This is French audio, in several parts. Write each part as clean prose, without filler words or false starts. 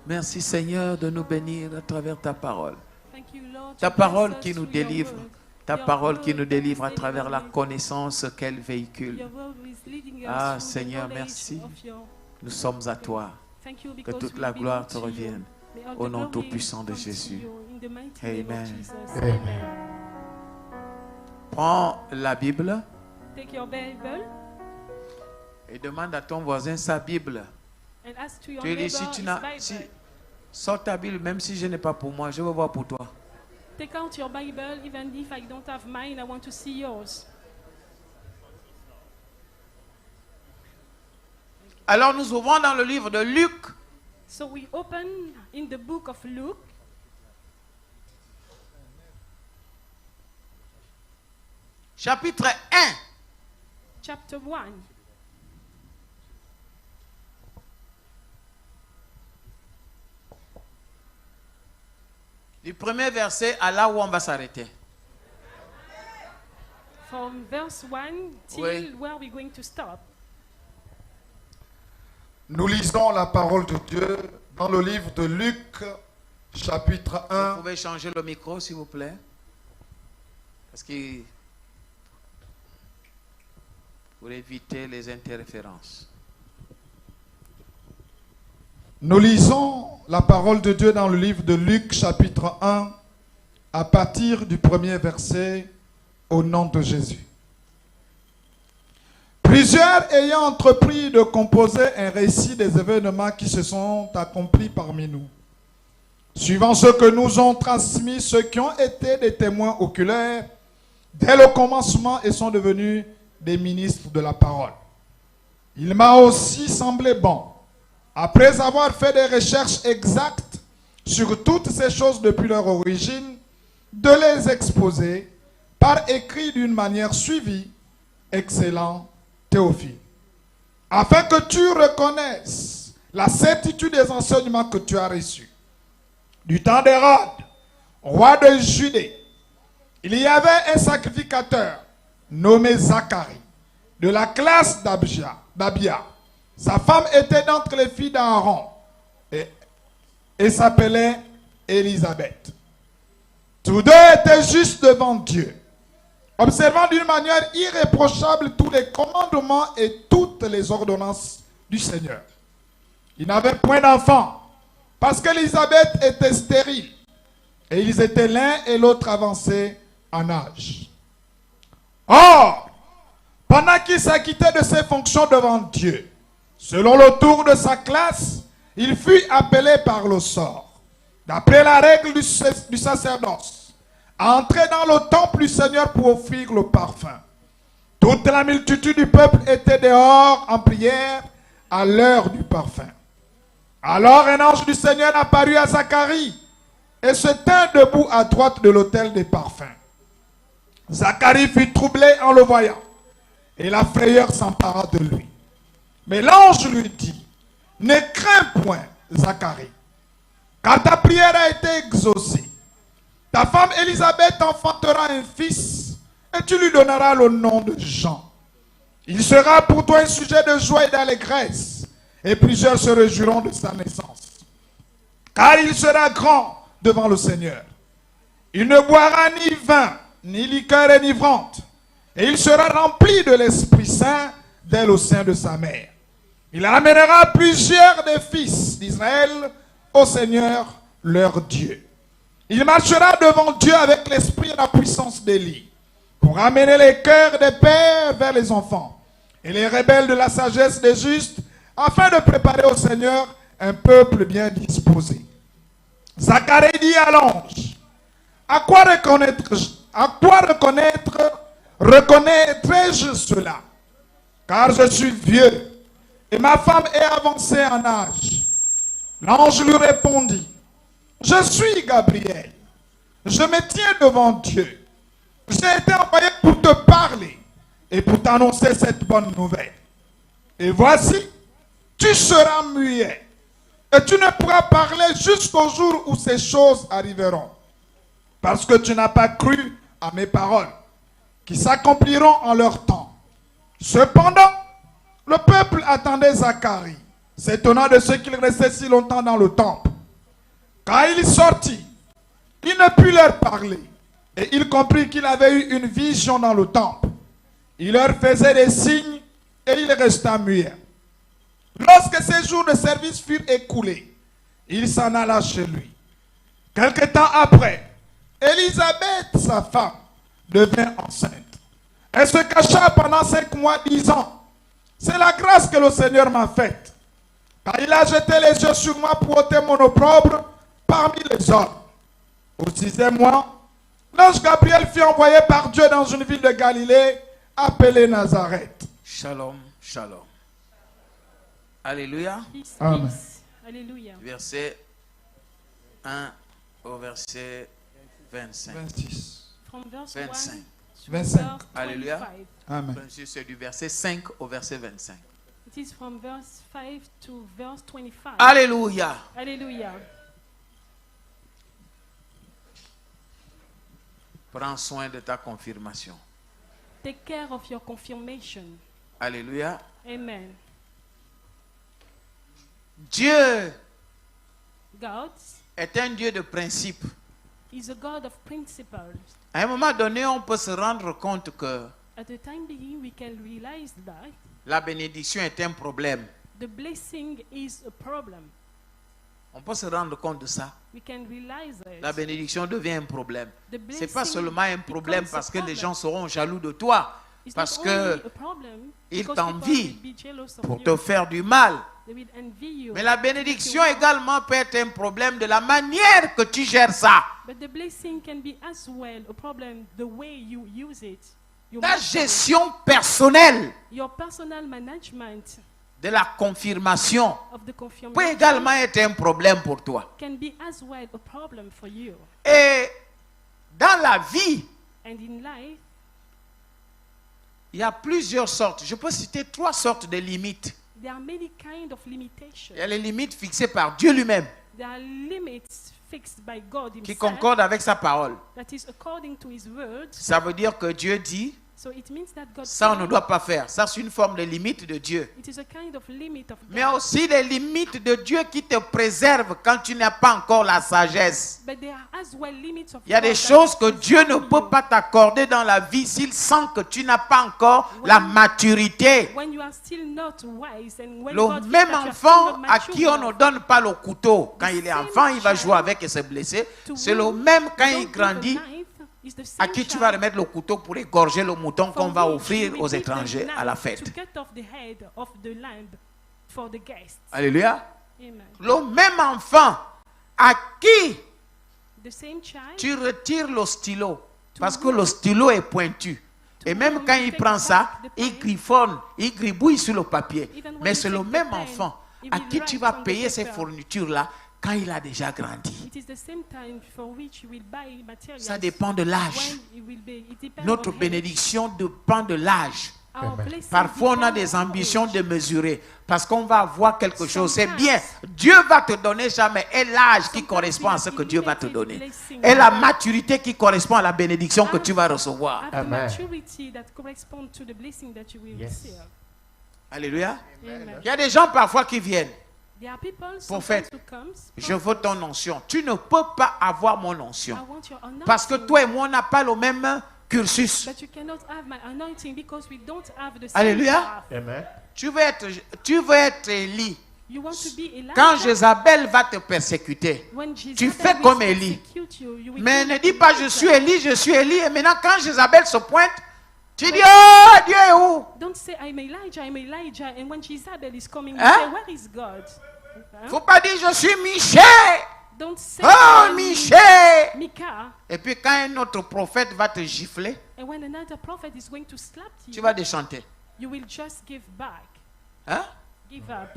Merci Seigneur de nous bénir à travers ta parole. Thank you, Lord, Ta to parole bless qui us nous through your délivre. word. Ta Your parole qui word nous délivre à is travers la delivering. connaissance qu'elle véhicule. Your word is leading us Ah, through the Seigneur, knowledge merci. of your- Nous sommes à toi. Thank you Que because toute we la gloire belong te to you. revienne. May all Au the nom glory tout-puissant de come to Jésus. you. In the mighty name of Amen. Jesus. Amen. Amen. Prends la Bible Take your Bible et demande à ton voisin sa Bible. and ask to your Tu lui dis, neighbor si tu his n'as, Bible. si, sors ta Bible, même si je n'ai pas pour moi, je veux voir pour toi. Take out your Bible, even if I don't have mine, I want to see yours. Alors nous ouvrons dans le livre de Luc, So we open in the book of Luke, chapitre 1. chapter 1. Du premier verset à là où on va s'arrêter. From verse 1 till Oui. where we're going to stop. Nous lisons la parole de Dieu dans le livre de Luc, chapitre Vous 1. pouvez changer le micro, s'il vous plaît. Parce que pour éviter les interférences. Nous lisons la parole de Dieu dans le livre de Luc, chapitre 1, à partir du premier verset, au nom de Jésus. Plusieurs ayant entrepris de composer un récit des événements qui se sont accomplis parmi nous, suivant ce que nous ont transmis ceux qui ont été des témoins oculaires dès le commencement et sont devenus des ministres de la parole. Il m'a aussi semblé bon, après avoir fait des recherches exactes sur toutes ces choses depuis leur origine, de les exposer par écrit d'une manière suivie, excellent Théophile, afin que tu reconnaisses la certitude des enseignements que tu as reçus. Du temps d'Hérode, roi de Judée, il y avait un sacrificateur nommé Zacharie, de la classe d'Abia. Sa femme était d'entre les filles d'Aaron et s'appelait Élisabeth. Tous deux étaient justes devant Dieu, observant d'une manière irréprochable tous les commandements et toutes les ordonnances du Seigneur. Ils n'avaient point d'enfants, parce qu'Élisabeth était stérile, et ils étaient l'un et l'autre avancés en âge. Or, pendant qu'il s'acquittait de ses fonctions devant Dieu, selon le tour de sa classe, il fut appelé par le sort, d'après la règle du sacerdoce, à entrer dans le temple du Seigneur pour offrir le parfum. Toute la multitude du peuple était dehors en prière à l'heure du parfum. Alors un ange du Seigneur apparut à Zacharie et se tint debout à droite de l'autel des parfums. Zacharie fut troublé en le voyant, et la frayeur s'empara de lui. Mais l'ange lui dit, « Ne crains point, Zacharie, car ta prière a été exaucée. Ta femme Élisabeth enfantera un fils, et tu lui donneras le nom de Jean. Il sera pour toi un sujet de joie et d'allégresse, et plusieurs se réjouiront de sa naissance. Car il sera grand devant le Seigneur. Il ne boira ni vin, ni liqueur enivrante, et il sera rempli de l'Esprit Saint dès le sein de sa mère. Il amènera plusieurs des fils d'Israël au Seigneur leur Dieu. Il marchera devant Dieu avec l'esprit et la puissance d'Élie, pour amener les cœurs des pères vers les enfants, et les rebelles de la sagesse des justes, afin de préparer au Seigneur un peuple bien disposé. Zacharie dit à l'ange, à quoi reconnaîtrai-je cela? Car je suis vieux, et ma femme est avancée en âge. L'ange lui répondit, je suis Gabriel, je me tiens devant Dieu. J'ai été envoyé pour te parler et pour t'annoncer cette bonne nouvelle. Et voici, tu seras muet et tu ne pourras parler jusqu'au jour où ces choses arriveront. Parce que tu n'as pas cru à mes paroles, qui s'accompliront en leur temps. Cependant, le peuple attendait Zacharie, s'étonnant de ce qu'il restait si longtemps dans le temple. Quand il sortit, il ne put leur parler. Et il comprit qu'il avait eu une vision dans le temple. Il leur faisait des signes et il resta muet. Lorsque ses jours de service furent écoulés, il s'en alla chez lui. Quelque temps après, Élisabeth, sa femme, devint enceinte. Elle se cacha pendant 5 mois, disant, c'est la grâce que le Seigneur m'a faite. Car il a jeté les yeux sur moi pour ôter mon opprobre parmi les hommes. Au 6e mois, l'ange Gabriel fut envoyé par Dieu dans une ville de Galilée appelée Nazareth. Shalom, shalom. Alléluia. Peace, Amen. peace. Alléluia. Verset 1 au verset 25. 26. From verse 25. 1 to 25. verse Alléluia. 25. Amen. C'est du verset 5 au verset 25. It is from verse 5 to verse 25. Alléluia. Alléluia. Prends soin de ta confirmation. Take care of your confirmation. Alléluia. Amen. Dieu God est un Dieu de principe. is a God of principles. À un moment donné, on peut se rendre compte que At the time being, we can realize that la bénédiction est un problème. the blessing is a problem. On peut se rendre compte de ça. We can realize it. La bénédiction devient un problème. The Ce n'est pas blessing seulement un problème becomes a parce que les problem. gens seront jaloux de toi, It's parce not que only a problem ils because t'envient people will be jealous of pour you. te faire du mal. They will envy you. Mais la bénédiction également peut être un problème de la manière que tu gères ça. But the blessing can be as well a problem the way you use it. You Ta manage it. gestion personnelle Your personal management de la confirmation of the peut confirmation également être un problème pour toi. can be as well a problem for you. Et dans la vie, And in life, il y a plusieurs sortes. Je peux citer 3 sortes de limites. there are many kind of limitations. Il y a les limites fixées par Dieu lui-même, There are limits fixed by God qui himself concordent avec sa parole. that is according to his word. Ça veut dire que Dieu dit, So it means that God ça on ne said doit pas faire. Ça c'est une forme de limite de Dieu. it is a kind of limit of Mais God. aussi les limites de Dieu qui te préservent quand tu n'as pas encore la sagesse. But there are as well limits of Il y a God des that choses que Dieu ne preserve peut you. pas t'accorder dans la vie s'il sent que tu n'as pas encore la maturité. When you are still not wise and when Le God feels même that you are enfant still not à mature qui on ne enough, donne pas le couteau, quand il est same enfant, il va child jouer avec et se blesser. to C'est le whom même quand you il don't give a grandit, knife is the à same qui tu child vas remettre le couteau pour égorger le mouton for qu'on va which offrir you aux will give the étrangers à la knife fête. to cut off the head of the lamb for the guests. Alléluia. Amen. Le même enfant à qui The same child tu retires le stylo, parce que le stylo est pointu. Et même quand il prend ça, il griffonne, il gribouille sur le papier. Mais c'est le même enfant à qui tu vas payer ces fournitures-là quand il a déjà grandi. it is the same time for which you will buy materials. Ça dépend de l'âge. When it will be, it depends Notre on age. bénédiction dépend de l'âge. Our blessing Parfois, on a depends des on ambitions age. de mesurer parce qu'on va avoir quelque chose. C'est bien. Dieu va te donner jamais. Et l'âge qui correspond à ce que Dieu va te donner. Et la maturité qui correspond à la bénédiction que tu vas recevoir. Have the Amen. maturity that corresponds to the blessing that you will Yes. receive. Alléluia. Amen. Il y a des gens parfois qui viennent. There are people Prophète, sometimes who comes. Je veux ton onction. Tu ne peux pas avoir mon I onction. want your anointing. Parce que toi et moi, on n'a pas le même cursus. But you cannot have my anointing because we don't have the same Alléluia. path. Amen. Tu veux être Élie. You want to be Elijah. Quand Jézabel va te persécuter, When tu Jezebel fais will comme Élie. persecute you, you will Mais do ne like dis pas je Elijah. suis Élie, je suis Élie. Et maintenant, quand Jézabel se pointe, tu dis oh, Dieu est où? Don't say I'm Elijah, I'm Elijah. And when Jezebel is coming, you Hein? say, where is God? Huh? Faut pas dire je suis Michel. Don't say Oh, I'm Michel. Micah. Et puis quand un autre prophète va te gifler, And when another prophet is going to slap you, tu vas déchanter. you will just give back. Hein? Give up.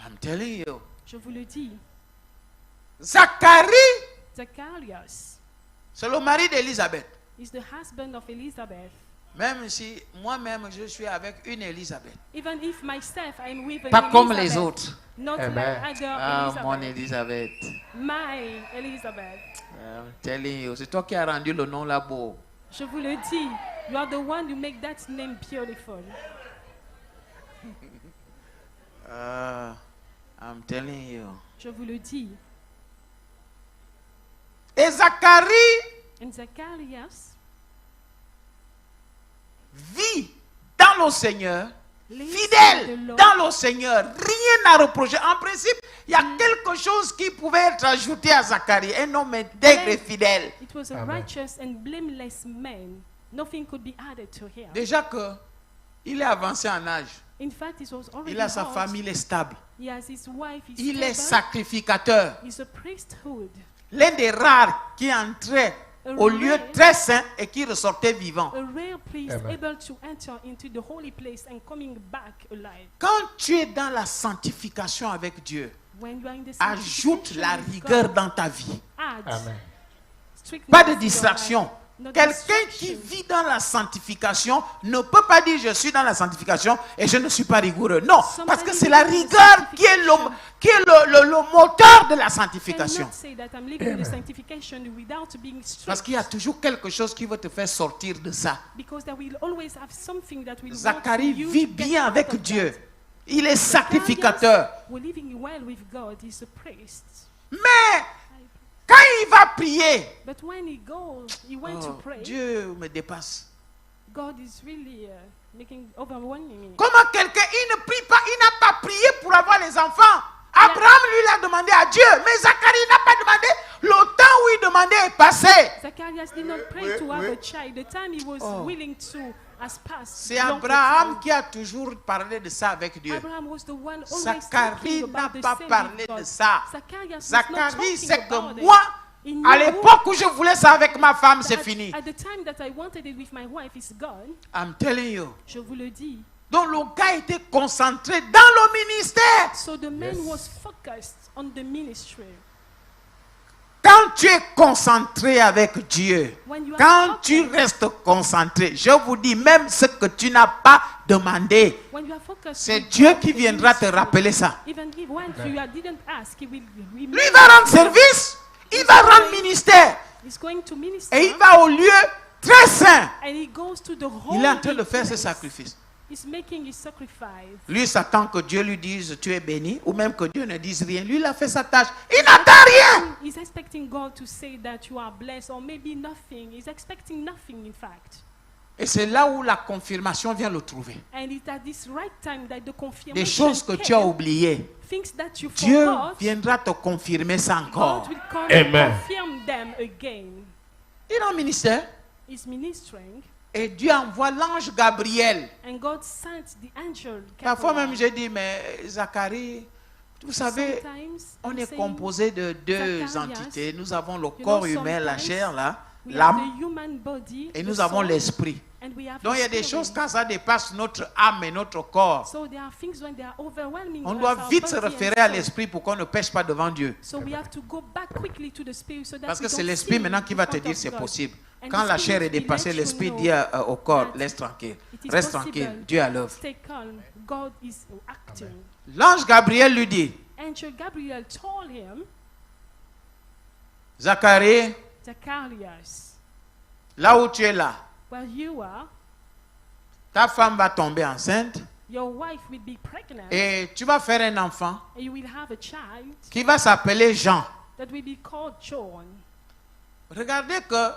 I'm telling you. Je vous le dis. Zacharie, Zacharias c'est le mari d'Élisabeth. is the husband of Elizabeth. Même si moi-même je suis avec une Élisabeth. Even if myself I'm with an Pas comme les Elizabeth, autres. not Amen. like other Ah, mon Elizabeth. Élisabeth. My Elizabeth. I'm telling you. C'est toi qui as rendu le nom là beau. Je vous le dis. You are the one who make that name beautiful. I'm telling you. Je vous le dis. Et Zacharie And Zacharias vit dans le Seigneur, lives fidèle in the Lord. dans le Seigneur, rien à reprocher. En principe, il y a quelque chose qui pouvait être ajouté à Zacharie, un homme intègre et fidèle. It was a righteous and blameless man. Nothing could be added to him. Déjà que il est avancé en âge, In fact, it was already il a sa old. famille, il est stable, He has his wife, his il est stable. sacrificateur, He's a priesthood. l'un des rares qui entrait au lieu très saint et qui ressortait vivant. A rare priest Amen. able to enter into the holy place and coming back alive. Quand tu es dans la sanctification avec Dieu, When you are in the ajoute sanctification la with rigueur God, dans ta vie. add Amen. strictness Pas de to your distraction. life. No Quelqu'un qui distraction. vit dans la sanctification ne peut pas dire je suis dans la sanctification et je ne suis pas rigoureux. Non, parce que c'est la rigueur qui est le moteur de la sanctification. Cannot say that I'm living in the sanctification without being Parce strict, qu'il y a toujours quelque chose qui va te faire sortir de ça. because there will always have something that will Zacharie want you vit to get bien out avec of Dieu. that. Il est sacrificateur. We're living well with God. He's a priest. Mais quand il va prier, But when he goes, he went to oh, pray. Dieu me dépasse. God is really overwhelming me. Comment quelqu'un, il ne prie pas, il n'a pas prié pour avoir les enfants. Abraham, lui, l'a demandé à Dieu. Mais Zacharie n'a pas demandé. Le temps où il demandait est passé. Zacharias did not pray to have a child. The time he was willing to has passed. C'est long Abraham time. qui a toujours parlé de ça avec Dieu. Abraham was the one always Zacharie talking n'a about the pas same parlé with de God. ça. Zacharias was not Zacharie, talking c'est about que it. moi, He à knew l'époque où je voulais ça avec ma femme, c'est that fini. At the time that I wanted it with my wife is gone. I'm telling you. Je vous le dis. Donc le gars était concentré dans le ministère. So the man was focused on the ministry. Quand tu es concentré avec Dieu, When you are quand tu focused- restes concentré, je vous dis, même ce que tu n'as pas demandé, When you are focused c'est with Dieu God, qui the viendra te ministry, rappeler ça. Even if when you didn't ask, he will Lui remember. va rendre service, il va rendre ministère He's going to minister. et il va au lieu très saint. And he goes to the Il est en train holy de faire ses place. sacrifices. He's making his sacrifice. Lui s'attend que Dieu lui dise tu es béni ou même que Dieu ne dise rien. Lui il a fait sa tâche. Il n'attend rien. He's expecting God to say that you are blessed or maybe nothing. He's expecting nothing in fact. Et c'est là où la confirmation vient le trouver. And it's at this right time that the confirmation Des choses que tu as came. oubliées. Things that you Dieu forgot, viendra te confirmer ça encore. God will come Amen. and confirm them again. Il est en ministère. He's ministering Et Dieu envoie l'ange Gabriel. and God sent the angel. Parfois Gabriel. même j'ai dit, mais Zacharie, vous savez, Sometimes on I'm est saying, composé de deux Zacharias, entités. Nous avons le know, corps humain, la sometimes chair là, we have l'âme, the human body, et the nous avons soul, l'esprit. and we have Donc il y a the des spirit. choses quand ça dépasse notre âme et notre corps. So there are things when they are overwhelming On us, doit our vite se body and référer à soul. l'esprit pour qu'on ne pêche pas devant Dieu. So we have to go back quickly to the spirit so that Parce we que c'est don't l'esprit sin maintenant qui va te in front dire of c'est God. possible. And Quand the la chair est spirit will dépassée, let you l'esprit know dit au corps, that laisse tranquille. it is Reste possible. tranquille, Dieu à l'œuvre. Stay calm. God is acting. L'ange Gabriel lui dit, Angel Gabriel told him, Zacharie, Zacharias, là où tu es là, where you are, ta femme va tomber enceinte your wife will be pregnant et tu vas faire un enfant and you will have a child qui va s'appeler Jean. that will be called John. Regardez que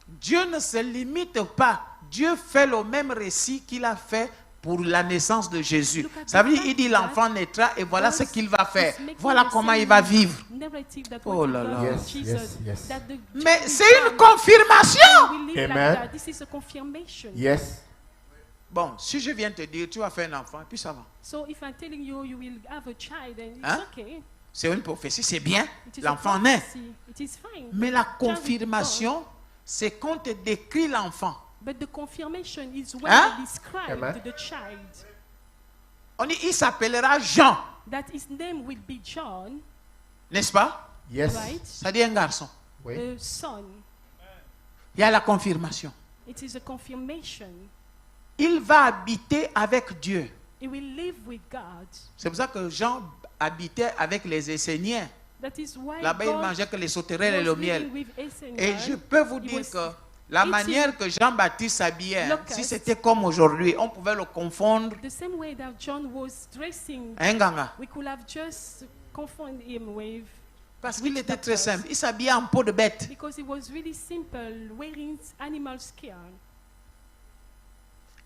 Dieu ne se limite pas. Dieu fait le même récit qu'il a fait pour la naissance de Jésus. Look at Ça veut the dire, il dit fact l'enfant naîtra et voilà ce qu'il va faire. He's making Voilà the comment same il va vivre. narrative that Oh what là he là. done with Yes, Jesus, yes, yes. that the Mais child c'est une will come. confirmation. We live Amen. like that. This is a confirmation. Yes. Bon, si je viens te dire, tu vas faire un enfant, et puis ça va. So if I'm telling you you will have a child, and it's Hein? okay. C'est une prophétie, c'est bien. It is a L'enfant naît. prophecy. It is fine. Mais la Child will confirmation, c'est qu'on te décrit l'enfant. come. But the confirmation is when Hein? they describe Amen. the child. On dit, il s'appellera Jean, That his name will be John, n'est-ce pas? Yes. right? Ça dit un garçon. Oui. A son. Il y a la confirmation. It is a confirmation. Il va habiter avec Dieu. He will live with God. C'est pour ça que Jean habitait avec les Esséniens. That is why Là-bas, il God mangeait que les sauterelles et was le living miel. with Essenes. Et je peux vous He dire was que La eating manière que Jean-Baptiste s'habillait, hein, locusts. si c'était comme aujourd'hui, on pouvait le confondre the same way that John was dressing, à un ganga. we could have just confonded him with, Parce qu'il était très simple. Il s'habillait en peau de bête. because he was really simple, wearing animal skin.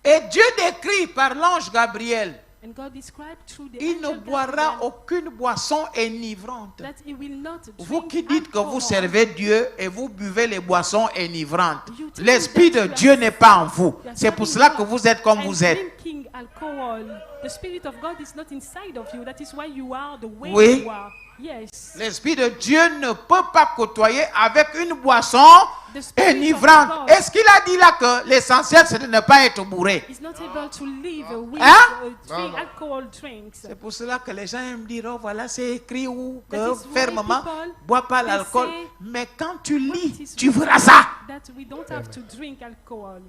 Et Dieu décrit par l'ange Gabriel, And God described through the il ne angel boira Gabriel aucune boisson enivrante. that he will not Vous drink qui dites que vous alcohol. servez Dieu et vous buvez les boissons enivrantes, You tell l'Esprit that de you Dieu are- n'est pas en vous. you are C'est pour serving cela que God vous êtes comme and vous êtes. drinking alcohol. The Spirit of God is not inside of you. That is why you are the way Oui. you are. Yes. L'Esprit de Dieu ne peut pas côtoyer avec une boisson The Spirit of enivrante. God Est-ce qu'il a dit là que l'essentiel c'est de ne pas être bourré? is not able to live with Hein? drink alcohol drinks. C'est pour cela que les gens aiment dire, oh voilà, c'est écrit où That que is why fermement, people, bois pas they l'alcool. say, Mais quand tu What lis, is tu written verras ça. That we don't have to drink alcohol.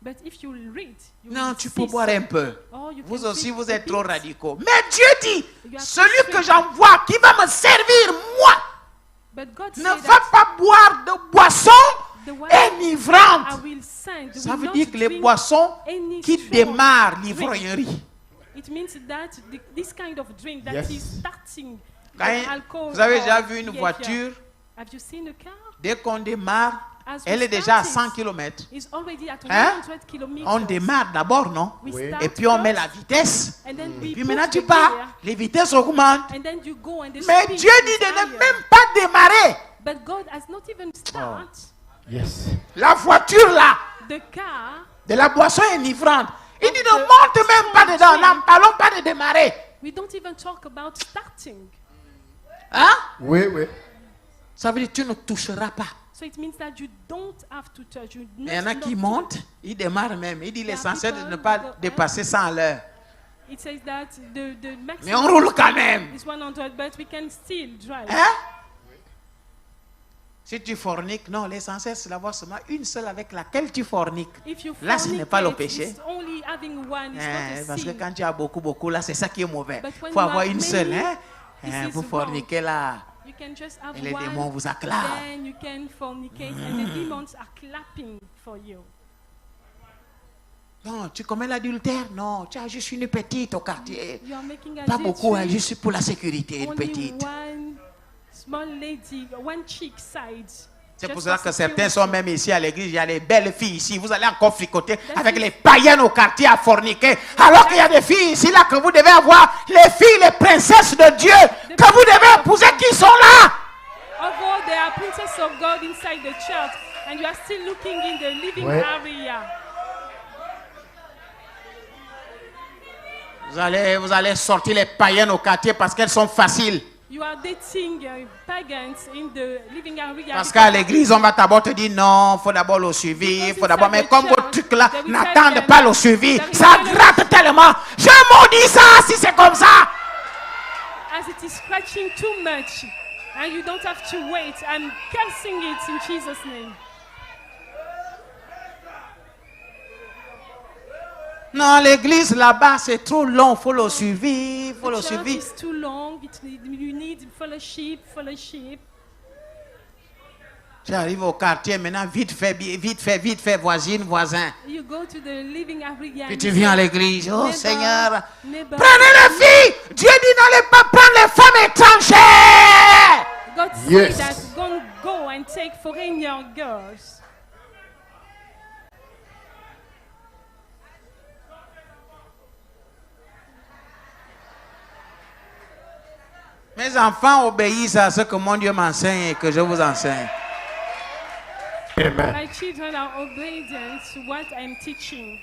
But if you read, you Non, will tu see peux boire un peu. Or you Vous can aussi, drink vous a êtes trop bit. radicaux. Mais Dieu dit, You are celui too que strict. j'envoie, qui va me servir, moi, But God ne said va that pas boire de boissons the one I enivrantes. will send Ça will veut not dire que les drink boissons any qui strong démarrent drink. l'ivrognerie. It means that this kind of drink that Yes. is starting Quand alcohol. vous avez déjà or vu une behavior. voiture, Have you seen a car? dès qu'on démarre, As we elle est déjà à start 100 km. It's already at Hein? 100 kilometers. On démarre d'abord, non? We Oui. start Et puis on met first, la vitesse. and then we Puis put maintenant the tu pars, gear, les vitesses augmentent. and then you go and the Mais speed Dieu is dit de ne higher. même pas démarrer. But God has not even start Yes. La voiture là, the car. de la boisson enivrante. Il dit ne the monte même pas strong dedans, drink. n'en parlons pas de démarrer. We don't even talk about starting. Hein? Oui, oui. Ça veut dire que tu ne toucheras pas. So it means that you don't have to touch. You Il y en a qui not- montent, ils démarrent même. Il dit There are l'essentiel de people ne pas who go, dépasser 100 à l'heure. It says that the maximum Mais on roule quand même. is 100, but we can still drive. Hein? Si tu forniques, non, l'essentiel c'est d'avoir seulement une seule avec laquelle tu forniques. If you Là, ce n'est pas le fornicate, péché. it's only having one. It's Hein, not parce a que sin. quand tu as beaucoup, là, c'est ça qui est mauvais. But Il when faut you avoir have une many, seule. Hein? this Hein, is vous wrong. forniquez là. You can just have Et les one. démons vous acclament. Then you can fornicate, and the demons are clapping for you. Non, tu commets l'adultère? Non, tu as juste une petite au quartier. You are making Pas beaucoup, hein, adultery. juste pour la sécurité, une Only petite. one small lady, one cheek side. C'est pour Just ça for que certains security. sont même ici à l'église. Il y a les belles filles ici. Vous allez encore fricoter avec les païennes au quartier à forniquer. Alors qu'il y a des filles ici là que vous devez avoir. Les filles, les princesses de Dieu que vous devez épouser qui sont là. Although there are princesses of God inside the church, and you are still looking in the living Ouais. area. Vous allez sortir les païennes au quartier parce qu'elles sont faciles. You are dating pagans in the living area. Parce because qu'à l'église, on va d'abord te dire non, il faut d'abord le suivi, il faut d'abord. Mais comme vos trucs là n'attendent pas le suivi, ça gratte tellement. Je maudis ça si c'est comme ça. as it is scratching too much, and you don't have to wait, I'm cursing it in Jesus' name. Non, l'église là-bas, c'est trop long, il faut le suivi, il faut le The church suivi. is too long. You need fellowship. J'arrive au quartier maintenant, vite fait, voisine, voisin. You go to the living area. Puis and tu you viens à say, l'église, oh neighbor, Seigneur, neighbor. prenez les filles. Dieu dit n'allez pas prendre les femmes étrangères. God Yes. said that don't go and take foreigner girls. Mes enfants obéissent à ce que mon Dieu m'enseigne et que je vous enseigne. Amen. My children are obedient to what I'm teaching.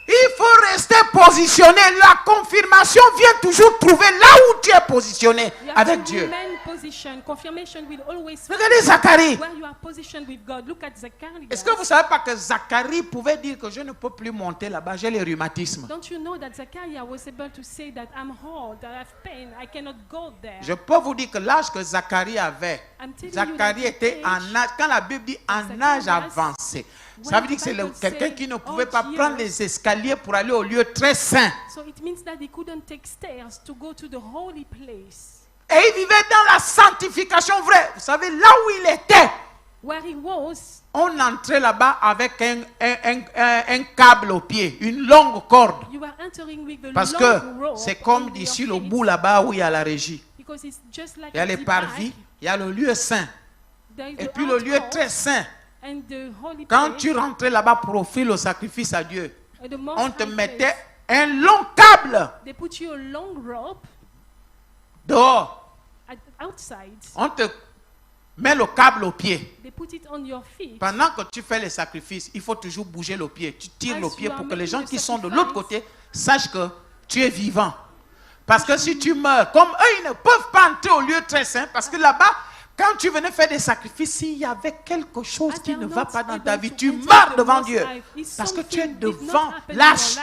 Il faut rester positionné. La confirmation vient toujours trouver là où tu es positionné You have avec to Dieu. remain position. Confirmation will always Regardez Zacharie. where you are positioned with God. Look at Zacharias. Est-ce que vous ne savez pas que Zacharie pouvait dire que je ne peux plus monter là-bas, j'ai les rhumatismes. Don't you know that Zachariah was able to say that I'm old, I have pain, I cannot go there. Je peux vous dire que l'âge que Zacharie avait, I'm telling you Zacharie that était the age en âge, quand la Bible dit en âge avancé, ça veut dire que c'est quelqu'un qui ne pouvait pas prendre les escaliers pour aller au lieu très saint. So it means that he couldn't take stairs to go to the holy place. Et il vivait dans la sanctification vraie. Vous savez, là où il était, il ne pouvait pas prendre les escaliers pour aller au lieu très saint. Ça veut dire que c'est quelqu'un qui ne pouvait pas prendre les escaliers pour aller au lieu très saint. So it means that he couldn't take stairs to go to the holy place. where he was, on entrait là-bas avec un câble au pied, une longue corde. you were entering with a Parce long que rope c'est comme on your d'ici le feet, bout là-bas où il y a la régie. because it's just like Il y a at les the parvis, back, il y a le lieu saint. there is Et the puis le lieu outcourt très saint. and the holy Quand place, tu rentrais là-bas pour offrir le sacrifice à Dieu, and the most on te high mettait place. un long câble They put you a long rope dehors. outside. On te met le câble au pied. They put it on your feet. Pendant que tu fais les sacrifices, il faut toujours bouger le pied. Tu tires le As pied you are pour que les making gens the qui sont de sacrifice, l'autre côté sachent que tu es vivant. Parce que si tu meurs, comme eux, ils ne peuvent pas entrer au lieu très saint, parce que là-bas, quand tu venais faire des sacrifices, s'il y avait quelque chose qui ne va pas dans ta vie, tu meurs devant Dieu. Parce que tu es devant lâche.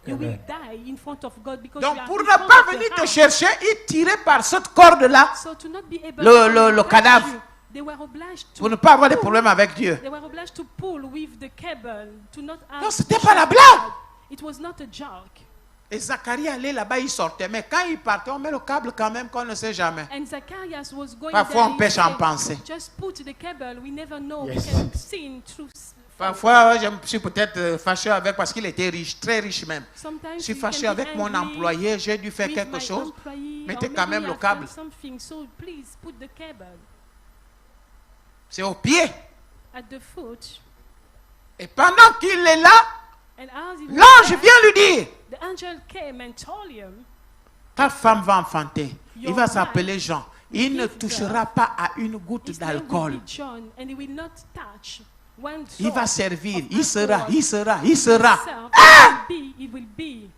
You will die in front of God because Donc you are pour in ne front pas of the venir te house. chercher, ils tiraient par cette corde-là So to not be able le to cadavre. touch you, they were obliged to pour ne pas avoir des pull. problèmes avec Dieu. They were obliged to pull with the cable to not have. Non, c'était pas la blague. It was not a joke. Et Zacharie allait là-bas, il sortait. Mais quand il partait, on met le câble quand même qu'on ne sait jamais. And Zacharias was going Parfois, there, on he pêche en said, pensée. Just put the cable. We never know. Yes. We can sin through. Parfois, je suis peut-être fâché avec parce qu'il était riche, très riche même. Sometimes Je suis you fâché can be avec mon angry employé, j'ai dû faire with quelque my chose. employee, Mettez or quand maybe même le I've câble. done something, so please put the cable C'est au pied. at the foot. Et pendant qu'il est là, And as he was l'ange there, vient lui dire, the angel came and told him, ta femme va enfanter. Il Your va wife s'appeler Jean. Il ne give touchera pas à une goutte his name will d'alcool. be John, and he will not touch one Il va drop servir. of Il sera, alcohol. il sera, il sera. Himself, he will be.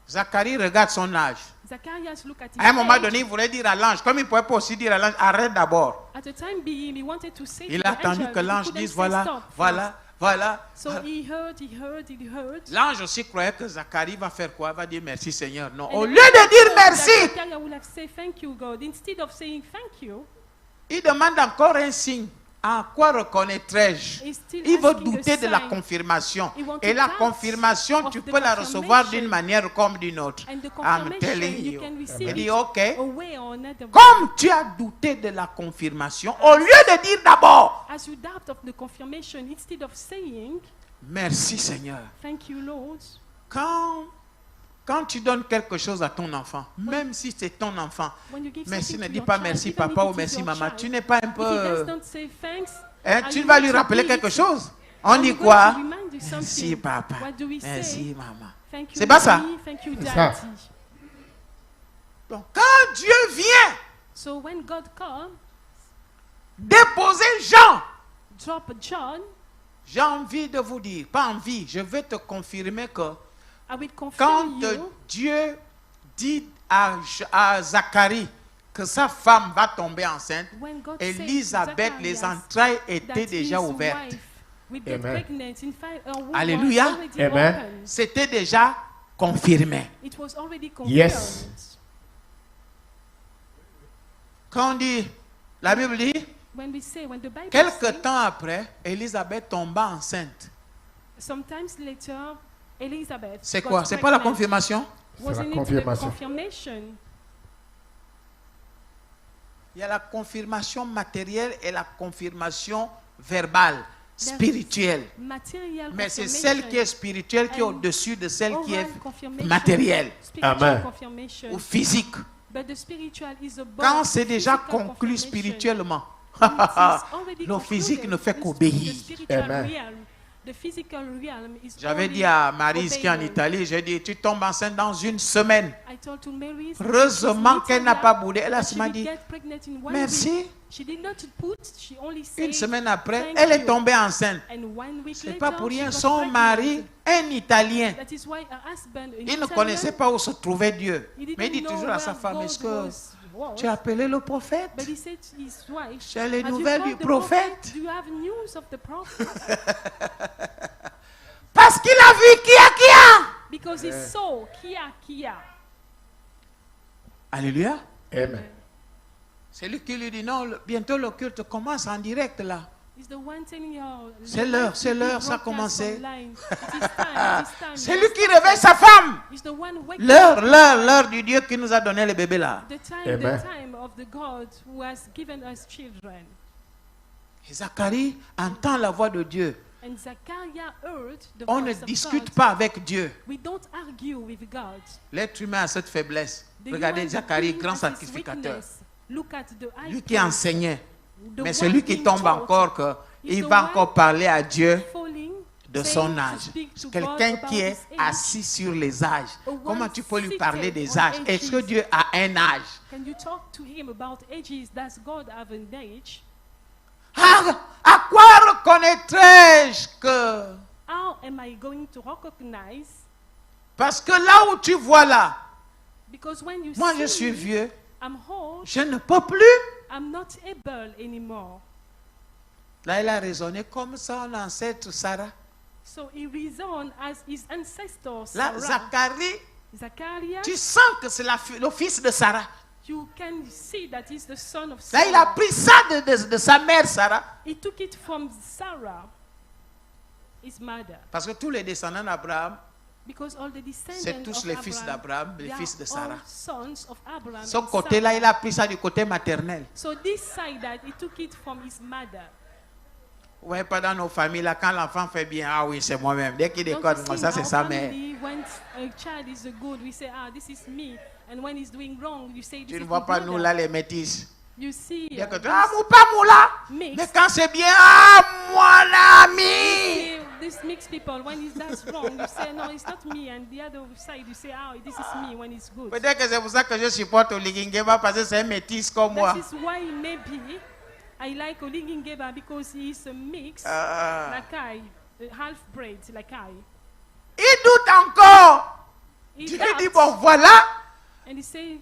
Zacharie regarde son âge. Zacharias looked at his À un moment age. donné, il voulait dire à l'ange, comme il ne pouvait pas aussi dire à l'ange, arrête d'abord. At the time being, he wanted to say Il to a the attendu angel, que but he l'ange couldn't dise, say voilà, stop voilà, voilà. first. So he heard. L'ange aussi croyait que Zacharie va faire quoi? Va dire merci Seigneur. Non, And au the lieu de angel dire thought that merci, Zacharias would have said thank you, God. Instead of saying thank you, il demande encore un signe. En quoi reconnaîtrai-je? he's still Il veut asking douter a de la sign. confirmation. He wants Et to la doubt confirmation, of tu the peux la recevoir confirmation. d'une manière comme d'une autre. And the I'm confirmation, telling you you. can receive Il it dit, ok, a way or another. comme tu as douté de la confirmation, au lieu de dire d'abord, As you doubt of the confirmation, instead of saying, merci Seigneur. thank you, Lord. Quand tu donnes quelque chose à ton enfant, même si c'est ton enfant, When you give merci, something ne to dis your pas child, merci even papa if ou it is merci your maman, child, tu n'es pas un if he peu... doesn't say thanks, Hein, are tu you vas going lui to rappeler give quelque it- chose. On are dit you going quoi? to remind you Merci something? papa. What do we say? Merci maman. Thank you, C'est pas ça? mommy. Thank you, C'est ça. daddy. Donc quand Dieu vient So when God comes, déposer Jean, drop John, j'ai envie de vous dire, pas envie, je vais te confirmer que I will quand confirm you. Dieu dit à Zacharie que sa femme va tomber enceinte, When God said to Élisabeth, les Zacharias entrailles that étaient déjà his ouvertes. wife will get Amen. pregnant. In fact, her womb Alléluia. was already Amen. open. C'était déjà confirmé. It was already confirmed. Yes. Quand on dit, la Bible dit, When we say, when the Bible quelque says, temps après, Élisabeth tomba enceinte. sometimes later, Elizabeth C'est got quoi? C'est pas la pregnant. confirmation? C'est la Wasn't it the confirmation. confirmation? Il y a la confirmation matérielle et la confirmation verbale, spirituelle. Material Mais c'est confirmation celle qui est spirituelle qui est and au-dessus de celle qui est oral confirmation, matérielle spiritual Amen. confirmation. ou physique. But the spiritual is above Quand c'est déjà physical conclu confirmation. spirituellement, When it is already le physique concluded, ne fait the qu'obéir. spiritual Amen. realm, the physical realm is J'avais only dit à Maryse qui est en obeying. Italie, j'ai dit, tu tombes enceinte dans une semaine. I told to Mary, Heureusement qu'elle n'a pas boudé. Elle a that she seulement will dit, get pregnant in 1 merci. week. She did not put, she only said, Une semaine après, thank elle est you. tombée enceinte. And 1 week C'est later, pas pour she rien. got Son pregnant. mari, un Italien, That is why her husband, an il ne Italian, connaissait pas où se trouvait Dieu. he didn't Mais il dit know toujours à where sa femme, God est-ce que was. tu as appelé le prophète? But he said to his wife, J'ai les "Have you nouvelles called du the prophète. Do you have news of the prophet? Parce qu'il a vu qui a. Because he saw Kia. Alléluia. Amen. C'est lui qui lui dit, non, bientôt le culte commence en direct là. He's the one telling you, C'est l'heure, ça a commencé. C'est lui qui réveille sa femme. He's the one waking L'heure du Dieu qui nous a donné le bébé là. the Amen. time of the God who has given us children. Et Zacharie entend la voix de Dieu. And Zachariah heard the On ne voice of discute God. pas avec Dieu. We don't argue with God. L'être humain a cette faiblesse. The Regardez human Zacharie, being grand has his sacrificateur. weakness. Look at the high Lui qui priest, enseignait. the Mais one celui qui being tombe taught, encore, is il the va one encore parler à Dieu falling, de saying son to âge. speak to God Quelqu'un about qui est his age. assis sur les âges. A one Comment tu peux lui seated parler des on âges? Est-ce que ages. Dieu a un âge? Can you talk to him about ages? Does God have an age? À quoi reconnaîtrai-je que... How am I going to recognize? Parce que là où tu vois là, Because when you moi see je suis me, vieux, I'm old, je ne peux plus. I'm not able anymore. Là, il a raisonné comme son ancêtre Sarah. So he reasoned as his ancestor Là, Sarah. Zacharie, Zachariah, tu sens que c'est le fils de Sarah. you can see that he's the son of Là, il a Sarah. pris ça de sa mère Sarah. He took it from Sarah, his mother. Parce que tous les descendants d'Abraham, Because all the c'est descendants tous of les fils Abraham, d'Abraham, les they fils de are Sarah. all sons of Abraham Ce and côté-là, Sarah. il a pris ça du côté maternel. So this side that he took it from his mother. Ouais, pas dans nos familles, là, quand l'enfant fait bien, ah oui, c'est moi-même. Dès qu'il Don't déconne, you moi, see ça, in c'est our sa mère. family, when a child is good, we say, ah, this is me. And when he's doing wrong, you say, this Tu ne is vois his pas, mother. nous, là, les métis. You see, Dès que tu this- ah, mon pas mon là. Mix. Mais quand c'est bien, ah, mon ami. see, this mixed people, when it's that's wrong, you say, no, it's not me. And the other side, you say, oh, this is me when it's good. Peut-être que c'est pour ça que je supporte Oligingeba, parce que c'est un métis comme moi. That is why maybe I like Olingingeba because he is a mix, Ah. like I, half-bred, like I. Il doute encore. He Dieu doubts, dit, bon, voilà. and he say,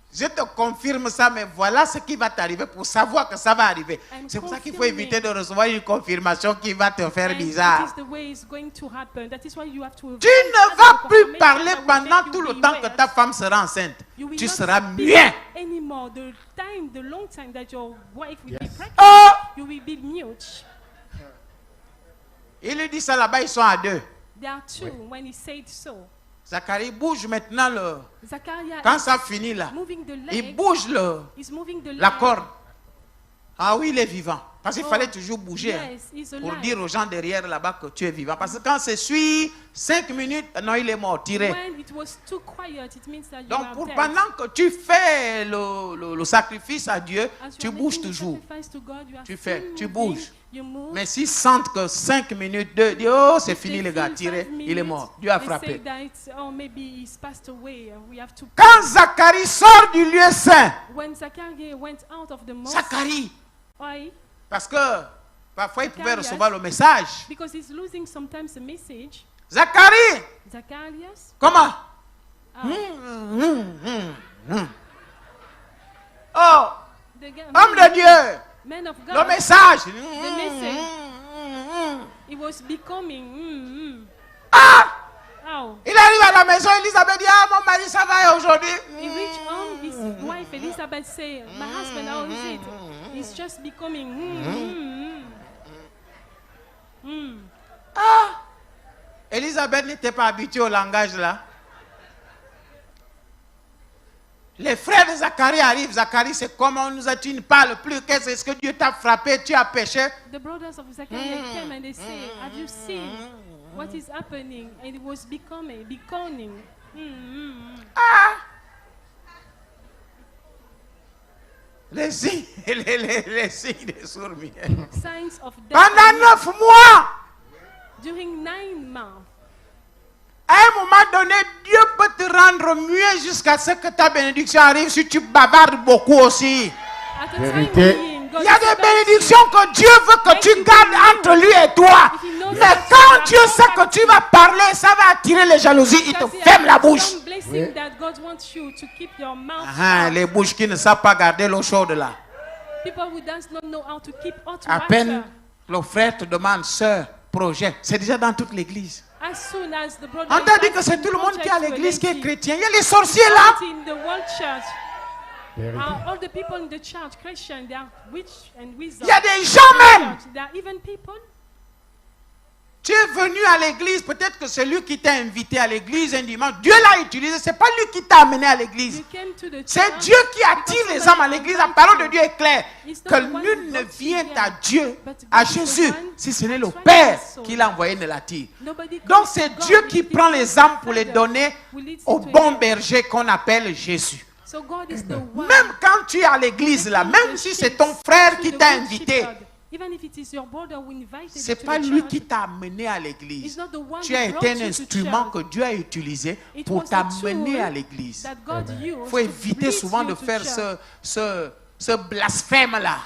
Je te confirme ça, mais voilà ce qui va t'arriver pour savoir que ça va arriver. I'm C'est pour ça qu'il faut confirming. éviter de recevoir une confirmation qui va te faire and it bizarre. is the way it's going to happen. That is why you have to avoid Tu ne other vas plus confirmation parler that will pendant make tout you le be temps que weird. ta femme sera enceinte. You will Tu not seras speak muet. anymore. The long time that your wife will be pregnant, Oh! you will be mute. Il lui dit ça là-bas, ils sont à deux. There are two when he said so. Zacharie bouge maintenant le. Zachariah Quand is ça finit là, moving the il leg. bouge le, He's moving the la leg. corde. Ah oui, il est vivant. Parce qu'il Oh, fallait toujours bouger hein, Yes, he's pour alive. dire aux gens derrière là-bas que tu es vivant. Parce que quand c'est suit 5 minutes, non, il est mort, tiré. When it was too quiet, it means that you Donc are pour dead. pendant que tu fais le sacrifice à Dieu, As you tu are bouges making the toujours. sacrifice to God, you are Tu fais, still tu moving, bouges. You move. Mais s'ils sentent que 5 minutes, 2, disent, oh, c'est If fini they les gars, feel tiré, 5 il est minutes, mort. Dieu a they frappé. say that, oh, maybe he's passed away. We have to. Quand Zacharie sort du lieu saint, When Zachariah went out of the mosque, Zacharie, why? parce que parfois il pouvait Zacharias. recevoir le message. Because he's losing sometimes a message. Zacharie, Zacharias, comment? ah, Oh, the guy- homme de Dieu, man of le God, message. he was becoming. Ah, Oh, il arrive à la maison, Elisabeth dit, ah, mon mari, ça va aujourd'hui. he reached home. His wife Elizabeth said, "My husband, how is it? He's just becoming." Ah, Elisabeth n'était pas habituée au langage là. Les frères de Zacharie arrivent. Zacharie, c'est comment nous tu ne parles plus. Qu'est-ce que Dieu t'a frappé? Tu as péché. The brothers of Zachariah came and they say, "Have you seen what is happening?" And it was becoming. Ah! Les signes, les signes des sourds-muets. Signs of death. Pendant 9 mois, During 9 months. à un moment donné, Dieu peut te rendre muet jusqu'à ce que ta bénédiction arrive si tu bavardes beaucoup aussi. At the Vérité. time being, God Il y a is des about bénédictions que Dieu veut que tu gardes entre lui et toi. Mais quand Dieu sait que tu vas parler, ça va attirer les jalousies. Il te Because there ferme la are bouche. some blessing that God wants you to keep your mouth Ah, shut. les bouches qui ne savent pas garder l'eau chaude là. People who does not know how to keep hot À water. peine le frère te demande, sœur, projet. C'est déjà dans toute l'église. As soon as the brother On t'a is dit que c'est asking tout le monde qui est à project to a l'église qui est lady, chrétien. Il y a les sorciers là. out in the world church, Vérité. all the people in the church, Christian, they are witch and wizards. Il y a des gens même. There are even people. Tu es venu à l'église, peut-être que c'est lui qui t'a invité à l'église un dimanche. Dieu l'a utilisé, c'est pas lui qui t'a amené à l'église. C'est Dieu qui attire les âmes à l'église. La parole de Dieu est claire. Que nul ne vient à Dieu, à Jésus, si ce n'est le Père qui l'a envoyé ne l'attire. Donc c'est Dieu qui prend les âmes pour les donner au bon berger qu'on appelle Jésus. Même quand tu es à l'église là, même si c'est ton frère qui t'a invité, ce n'est pas lui qui t'a amené à l'église. Tu as été un instrument que Dieu a utilisé pour t'amener à l'église. Il faut éviter souvent de faire ce blasphème-là.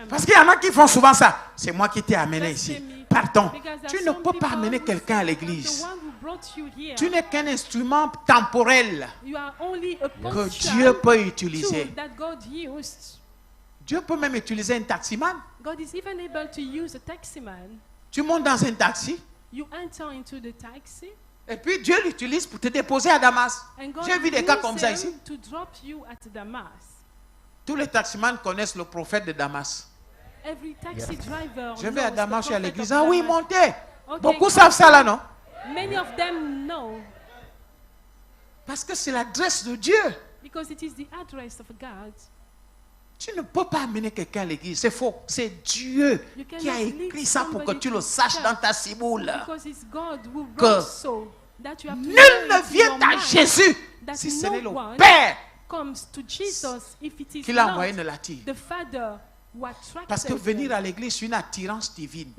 Parce qu'il y en a qui font souvent ça. C'est moi qui t'ai amené ici. Pardon. Tu ne peux pas amener quelqu'un à l'église. Tu n'es qu'un instrument temporel que Dieu peut utiliser. Dieu peut même utiliser un taximan. God is even able to use a taximan. Tu montes dans un taxi. You enter into the taxi. Et puis Dieu l'utilise pour te déposer à Damas. J'ai vu des cas comme ça ici. To drop you at Damas. Tous les taximans connaissent le prophète de Damas. Every taxi driver je vais à Damas, je suis à l'église. Ah Damas. oui, montez. Okay, beaucoup savent ça là, non? Many of them know. Parce que c'est l'adresse de Dieu. Because it is the address of God. Tu ne peux pas amener quelqu'un à l'église. C'est faux. C'est Dieu qui a écrit ça pour que tu le saches dans ta ciboule. Que nul ne vient à Jésus si ce n'est le Père qui l'a envoyé ne l'attire. Parce que venir à l'église, c'est une attirance divine.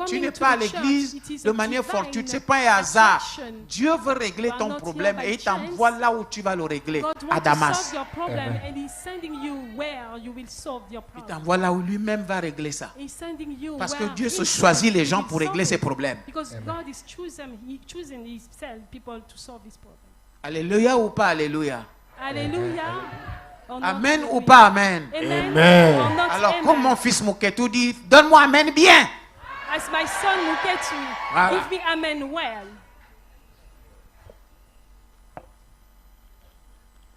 Tu n'es pas à l'église de manière fortuite. Ce n'est pas un hasard. Dieu veut régler ton problème et il t'envoie là où tu vas le régler, à Damas. Il t'envoie là où lui-même va régler ça. Parce que Dieu se choisit les gens pour régler ses problèmes. Alléluia ou pas alléluia? Alléluia. Amen ou pas amen? Amen. Alors, comme mon fils Mouketou dit, donne-moi amen bien. As my son Mouketou, voilà. Give me amen well.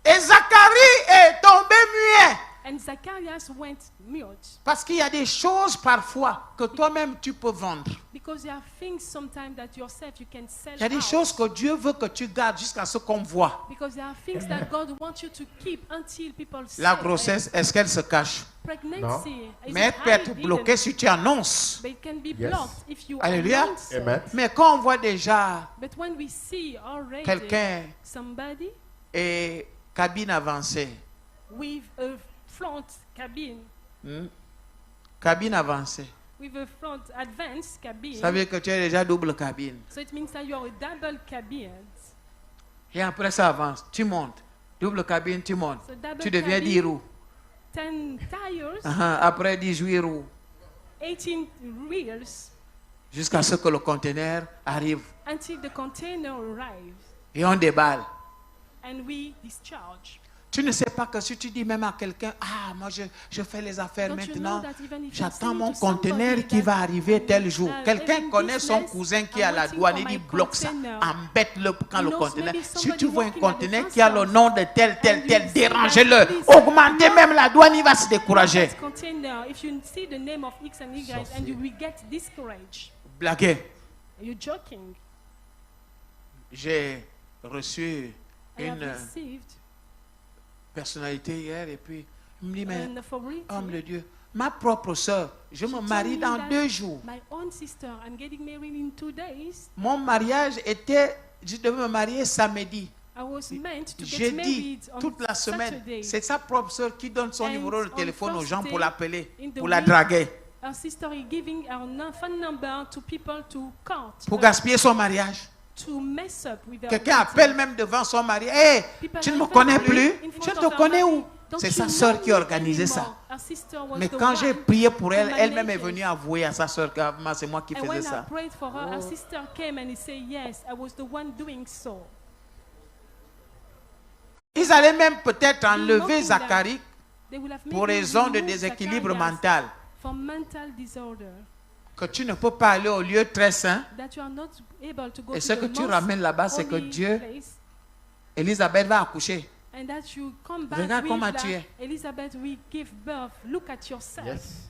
Et Zacharie est tombé muet. And Zacharias went mute. Parce qu'il y a des choses parfois que toi-même tu peux vendre. Because there are things sometimes that yourself you can sell. Il y a des choses que Dieu veut que tu gardes jusqu'à ce qu'on voit. Because there are things that God wants you to keep until people see. La grossesse, est-ce qu'elle se cache? Pregnancy. Mais elle peut être bloquée si tu annonces. But it can be blocked if you Alléluia. announce. Amen. Mais quand on voit déjà But when we see already quelqu'un somebody et cabine avancée. with a front cabine. Cabine avancée. With a front advanced cabine. Ça veut dire que tu es déjà double cabine. So it means that you are a double cabine. Et après ça avance. Tu montes. Double cabine, tu montes. So double Tu deviens cabine, 10 roues. 10 tires. Après 18 roues. 18 wheels. Jusqu'à ce que le conteneur arrive. Until the container arrives. Et on déballe. And we discharge. Tu ne sais pas que si tu dis même à quelqu'un, ah, moi je fais les affaires Don't maintenant, you j'attends say mon to somebody conteneur qui va arriver tel jour. Quelqu'un even connaît son business, cousin qui est I'm à la waiting douane, for il dit my bloque ça, container. embête-le quand le knows conteneur. maybe Si somebody tu vois un working at the conteneur qui a le customs, nom de tel, tel, and tel, you see dérangez-le. that, please, Augmentez même la douane, il va se décourager. That container, if you see the name of X and Y and you will get discouraged. Blaguez. Are you joking? J'ai reçu I have une received personnalité hier et puis il me dit, mais an authority. homme de Dieu, ma propre soeur, je me She marie told me dans that 2 jours. My own sister, I'm getting married in 2 days. Mon mariage était, je devais me marier samedi. I was meant to get Jeudi, married on toute la semaine. Saturday. C'est sa propre soeur qui donne son And numéro de on téléphone aux gens pour Thursday, l'appeler, in the pour la week, draguer, Our sister is giving our phone number to people to count, pour gaspiller son mariage. to mess up with her Quelqu'un wedding. appelle même devant son mari. Hé, People tu ne me are connais telling plus? me in front Je of te her connais body, où? "Don't C'est you sa know sœur qui me organisait ça. anymore?" Our sister was Mais the quand j'ai one prié pour who elle, elle-même est managed. venue avouer à sa sœur que ah, c'est moi qui And faisais when I ça. prayed for her, our sister came and he said, "Yes, I was the one doing so." Ils allaient même peut-être enlever Knocking Zacharie down. They will have pour maybe raison de removed déséquilibre Zacharias mental. for mental disorder, Que tu ne peux pas aller au lieu très saint. that you are not able to go Et to ce the que tu most ramènes là-bas, c'est que holy Dieu, place, Elisabeth va accoucher. and that you come back Regarde with comment that, tu es. Elizabeth, we give birth. Look at yourself. Yes.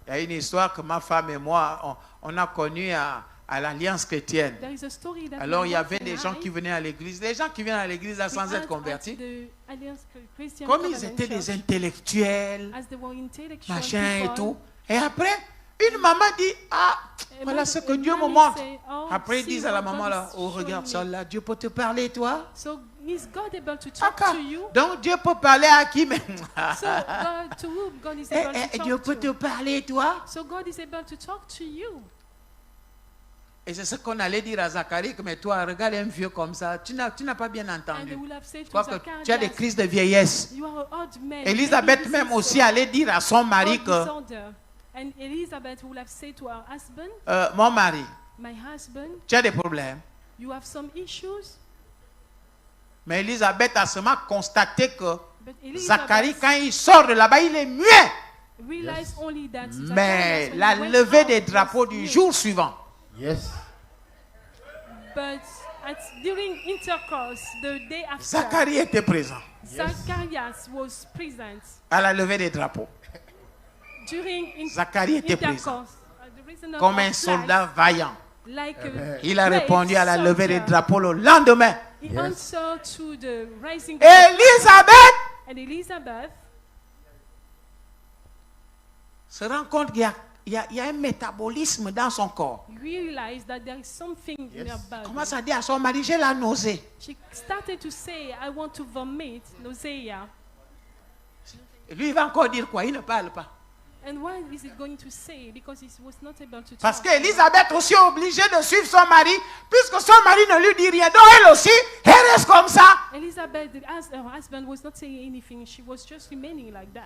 Il y a une histoire que ma femme et moi, on a connue à l'Alliance chrétienne. There is a story that Alors, il y my avait wife des and gens I, qui venaient à l'église. Les gens qui viennent à l'église là we sans had être at convertis, the Alliance Christian comme ils Covenant étaient des Church, intellectuels, as they were intellectual machin et people, tout. Et après, une maman dit, ah, a voilà mother- ce que a Dieu me mommy montre. say, "Oh, Après, ils see disent à la what God maman là, is oh, regarde ça showing me." là, Dieu peut te parler, toi. So is God able to talk Aka. to you? Donc, Dieu peut parler à qui même? So God, to whom God is able to Dieu talk peut te to? parler, toi. So God is able to talk to you. Et c'est ce qu'on allait dire à Zacharie, que mais toi, regarde un vieux comme ça, tu n'as pas bien And they entendu. will have said Je to crois que tu as des Zacharias, crises de vieillesse. you are an old man. Élisabeth Maybe même this is aussi a allait dire à son mari old que disorder. And Elizabeth will have said to her husband, mon mari, my husband, tu as des problèmes. you have some issues. Mais Élisabeth a seulement constaté que But Zacharie, Elizabeth quand il sort de là-bas, il est muet. realized only that Mais Zacharias, when la he went levée out, des was drapeaux du mute. jour suivant, Yes. But during intercourse, the day after, Zacharie était présent Zacharias was present. à la levée des drapeaux. During Zacharie était présent intercourse, the reason of comme un our soldat vaillant. flag, like a Il a great répondu à la levée des soldier. drapeaux le lendemain. He Yes. answered to the rising Élisabeth and Elizabeth se rend compte qu'il y a un métabolisme dans son corps. realized that there is something in her body. Commence à dire à son mari, j'ai la nausée. She started to say, I want to vomit, nausea. Et lui, il va encore dire quoi? Il ne parle pas. And why is it going to say? Because he was not able to Parce talk. qu'Élisabeth aussi est obligée de suivre son mari, puisque son mari ne lui dit rien. Donc elle aussi, elle reste comme ça. Elizabeth, as her husband was not saying anything, she was just remaining like that.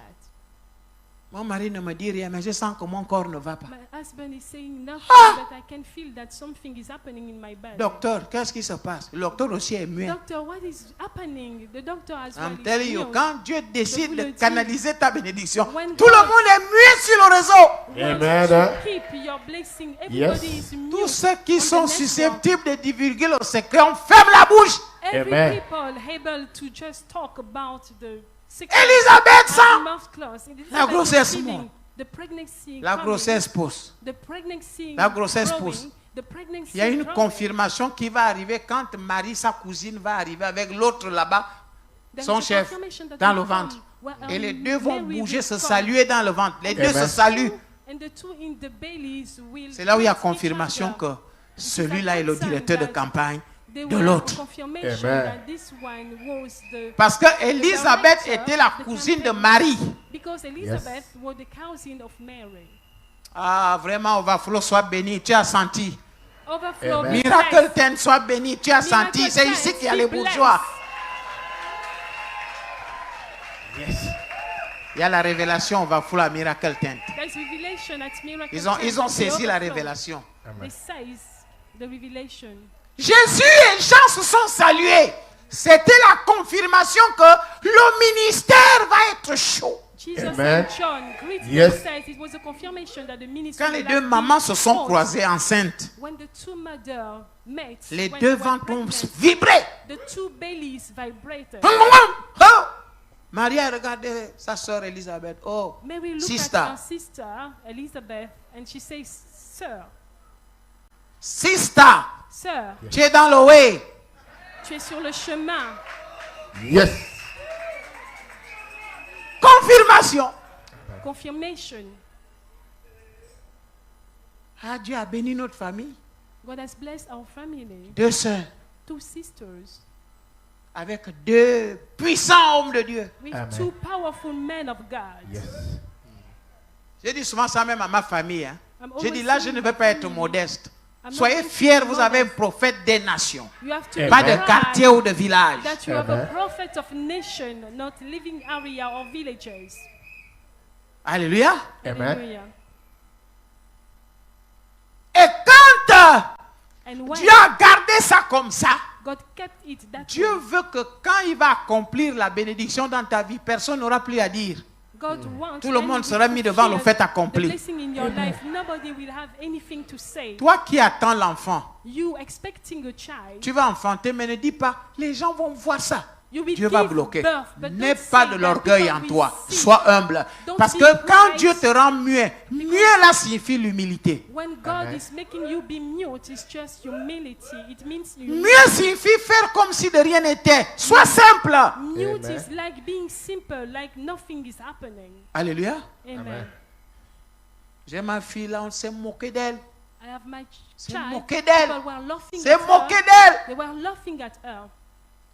Mon mari ne me dit rien, mais je sens que mon corps ne va pas. My husband is saying nothing, but I can feel that something is happening in my body. Docteur, qu'est-ce qui se passe? Le docteur aussi est muet. Doctor, what is happening? The doctor as well I'm is telling you, mute. quand Dieu décide vous de le dis. canaliser ta bénédiction, When tout le God- monde est muet sur le réseau. Amen. To keep your blessing. Everybody Yes. is mute. Tous ceux qui on the sont network. susceptibles de divulguer le secret, on ferme la bouche. Every Amen. people able to just talk about the sick Élisabeth sent mouth closed. Elizabeth la was grossesse feeling monte. the pregnancy La coming, grossesse pousse. the pregnancy La grossesse growing, pousse. the pregnancy Il y a une growing. confirmation qui va arriver quand Marie, sa cousine, va arriver avec l'autre là-bas, There son is a chef, confirmation that dans will le come ventre. where, Et les deux vont Mary bouger, will se come. saluer dans le ventre. Les deux Amen. se saluent. And the two in the bellies will C'est là où il y a greet each confirmation other. que celui-là est le directeur de campagne There de was l'autre. confirmation Amen. that this one was the Parce que Élisabeth était la cousine de Marie. because Elizabeth was the cousin of Mary. Ah, vraiment, Overflow, sois béni. Tu as senti. Overflow. Amen. be Miracle blessed. Tent, sois béni. Tu as Miracle senti. C'est Tent, ici qu'il y a be les bourgeois. Yes. Il y a la révélation Overflow à Miracle Tent. There's revelation at Miracle Ils ont Tent. saisi la Overflow. révélation. They seize the revelation. Jésus et Jean se sont salués. C'était la confirmation que le ministère va être chaud. Jesus Amen. and John greeted Yes. themselves. It was a confirmation that the ministry Quand les will deux have mamans been se sont hot. croisées enceintes, When the two mothers met, les when deux they were ventres ont pregnant, vibré. the two bellies vibrated. Oh! Marie a regardé sa sœur Elisabeth. Oh, Mary looked sister, at her sister, Elizabeth, and she says, Sir, sister, Sir, tu es dans le way. tu es sur le chemin. Yes. Confirmation. Confirmation. Ah, Dieu a béni notre famille. God has blessed our family. Deux sœurs Two sisters avec deux puissants hommes de Dieu. with Amen. two powerful men of God. Yes. Je dis souvent ça même à ma famille. Hein. I'm Je always dis là, je saying ne my veux pas être family, modeste. I'm not Soyez going to fiers, be vous avez un modest. prophète des nations. You have to Amen. Pas de pride quartier ou de village. that you have a Amen. prophet of nation, not living area or villages. Alléluia. Amen. Hallelujah. Et quand And when Dieu a gardé ça comme ça, God kept it that Dieu way, veut que quand il va accomplir la bénédiction dans ta vie, personne n'aura plus à dire. God wants Tout le when monde He sera mis devant le fulfills fait accompli. the blessing in your life, nobody will have anything to say. Toi qui attends l'enfant, You expecting a child, tu vas enfanter, mais ne dis pas, les gens vont voir ça. You will Dieu va give bloquer. birth, but N'aie don't pas say de that l'orgueil people en will toi. see. Sois humble. Don't Parce be que quand pride. Dieu te rend muet, muet là signifie l'humilité. When God is making you be mute, it's just humility. It means Muet signifie faire comme si de rien n'était. Sois simple. Mute Amen. is like being simple, like nothing is happening. Alléluia. Amen. J'ai ma fille là, on s'est moqué d'elle. I have my C'est child. moqué d'elle. People were laughing C'est at moqué her. d'elle. They were laughing at her.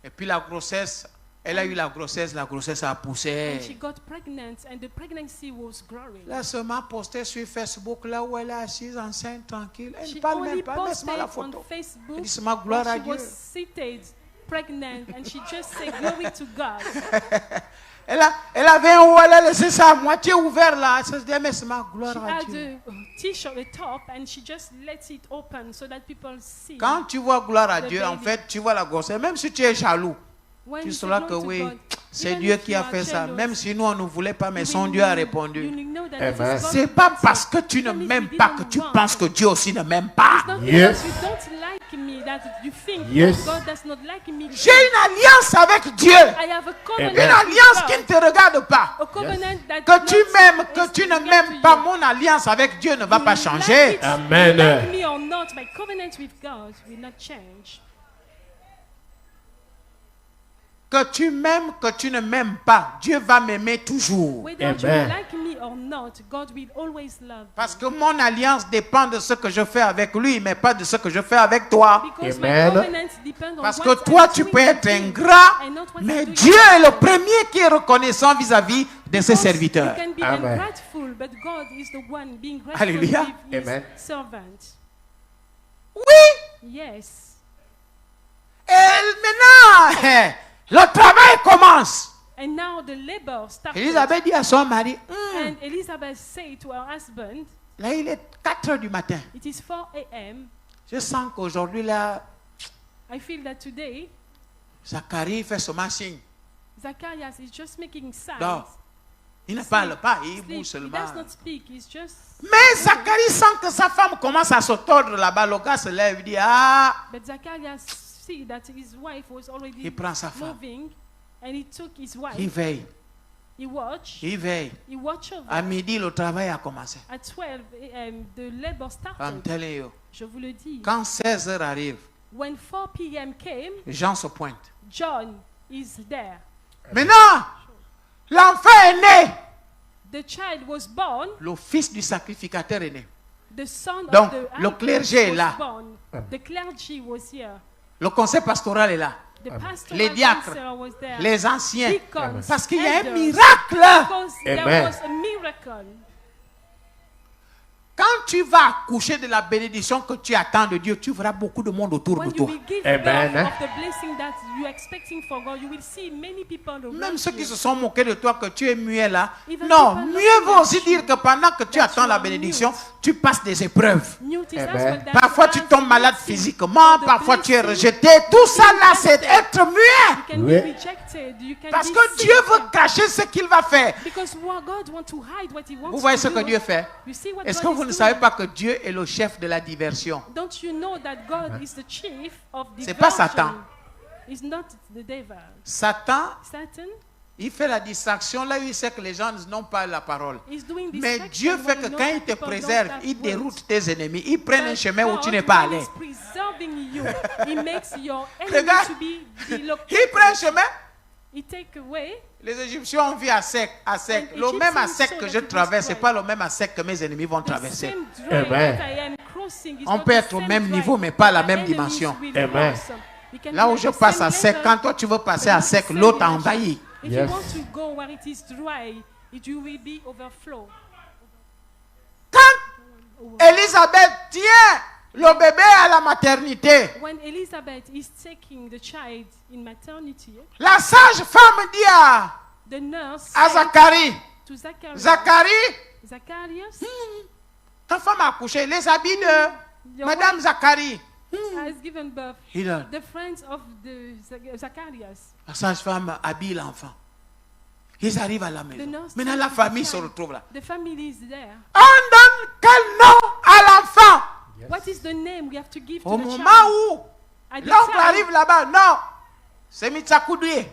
Et puis la grossesse, elle a eu la grossesse a And she poussé. got pregnant, and the pregnancy was growing. Là seulement posté sur Facebook, là où elle est assise enceinte, tranquille. Elle ne She parle only même pas, laisse-moi posted la on photo. Facebook Elle dit seulement gloire while à she Dieu. was seated, pregnant, and she just said glory to God. Elle avait un haut, elle a laissé ça à moitié ouvert là. Elle se dit, mais seulement gloire She à had Dieu. a t-shirt, the top, and she just let it open so that people see. Quand tu vois gloire à The Dieu, en baby. fait, tu vois la grossesse. Même si tu es jaloux, When tu you say sauras que glory to oui, God, c'est even Dieu if qui you a are fait ça. jealous, Même si nous, on ne voulait pas, mais you son will Dieu a know- répondu. you will know that Amen. it is God C'est who pas does parce it. que tu ne Even if m'aimes we pas didn't que tu want. penses que Dieu aussi ne m'aime pas. It's not Yes. because you don't like me that you think Yes. that God does not like me. J'ai une alliance avec Dieu. I have a covenant Une Amen. with alliance God. qui ne te regarde pas. A covenant that Que tu not- m'aimes, que is tu ne regard to m'aimes you. pas, mon alliance avec Dieu ne va You pas like changer. it, Amen. you like me or not, my covenant with God will not change. Que tu m'aimes, que tu ne m'aimes pas, Dieu va m'aimer toujours. Whether you Amen. like me or not, God will always love Parce you. que mon alliance dépend de ce que je fais avec lui, mais pas de ce que je fais avec toi. Because Amen. my covenant depends on Parce what que I'm toi, tu doing peux with être you ingrat, and not what mais I'm doing Dieu with est le you. premier qui est reconnaissant vis-à-vis de ses Because serviteurs. You can be Amen. ungrateful, but God is the one being grateful Alléluia. with his Amen. servant. Oui. Yes. Et maintenant, le travail commence. And now the labor started. Elisabeth dit à son mari, And Elizabeth said to her husband, là il est 4 heures du matin. it is 4 a.m. Je sens qu'aujourd'hui là, I feel that today, Zacharie fait son signe. Zacharias is just making signs. Non. Il ne parle pas, il Sleep. bouge He seulement. does not speak. He's just. Mais Zacharie sent que sa femme commence à se tordre là-bas. Le gars se lève, il dit, ah, But Zacharias see that his wife was already il prend sa femme. moving, and he took his wife. Il veille, He watched. il veille. He watched over. À midi, le travail a commencé. At 12 a.m., the labor I'm started. telling you. Je vous le dis. Quand 16 heures arrive, When 4 p.m. came, Jean se pointe. John is there. Maintenant, l'enfant est né. The child was born. Le fils du sacrificateur est né. The son Donc, of the le high clergé priest est was là. born. The clergy was here. Le conseil pastoral est là. The pastor Les diacres, was there. les anciens. Deacons, Parce qu'il y a un elders, miracle. Because there Amen. was a miracle. Quand tu vas accoucher de la bénédiction que tu attends de Dieu, tu verras beaucoup de monde autour de When you toi. will give Amen. birth of the blessing that you are expecting for God, you will see many people around Même ceux qui you. se sont moqués de toi que tu es muet là. Even Non, people mieux vaut looking aussi at dire you que pendant que tu that attends you la are bénédiction, mute. tu passes des épreuves. Mute is Amen. as well that Parfois you tu are tombes malade waiting physiquement, for the parfois tu es blessing. rejeté. Tout ça là, c'est être muet. You can Oui. be rejected. You can Parce be que sick. Dieu veut cacher ce qu'il va faire. Because what God wants to hide what He wants Vous voyez to ce do. que Dieu fait? You see what Est-ce que God vous is ne doing? savez pas que Dieu est le chef de la diversion? Don't you know that God is the chief of C'est pas diversion? Satan. It's not the devil. Satan, Satan il fait la distraction là où il sait que les gens n'ont pas la parole. is doing this. Mais Dieu fait que quand il te préserve, il déroute tes ennemis. Il prend un chemin où tu n'es pas allé. Preserving you. He makes your enemy Regarde. to be Il relocated. prend un chemin. He take away. Les Égyptiens ont vu à sec, à sec. And Le même à Egyptians sec saw que that je it was traverse, c'est dry. pas le même à sec que mes ennemis vont The traverser. same dry Amen. that I am crossing is On not peut the être au same même dry niveau, mais pas la that même enemies dimension. will Amen. cross. We can Là be où at je the passe same à sec, level, quand toi tu veux passer à but not sec, the same l'autre dimension. envahit. If Yes. you want to go where it is dry, it will be overflow. Quand Elisabeth tient le bébé à la maternité, When Elizabeth is taking the child in maternity, la sage-femme dit the nurse à said Zacharie, to Zacharias, Zacharie, ta femme a accouché, les habits de your Madame Zacharie. wife has given birth. Il donne. The friends of the Zacharias, La sage-femme habille l'enfant. Ils arrivent à la maison. The nurse Maintenant, la takes the famille se child. retrouve là. the family is there. On donne quel nom à l'enfant? What is the name we have to give to Au the moment child? où At the l'oncle time, arrive là-bas, non, c'est Mitsakoudouye.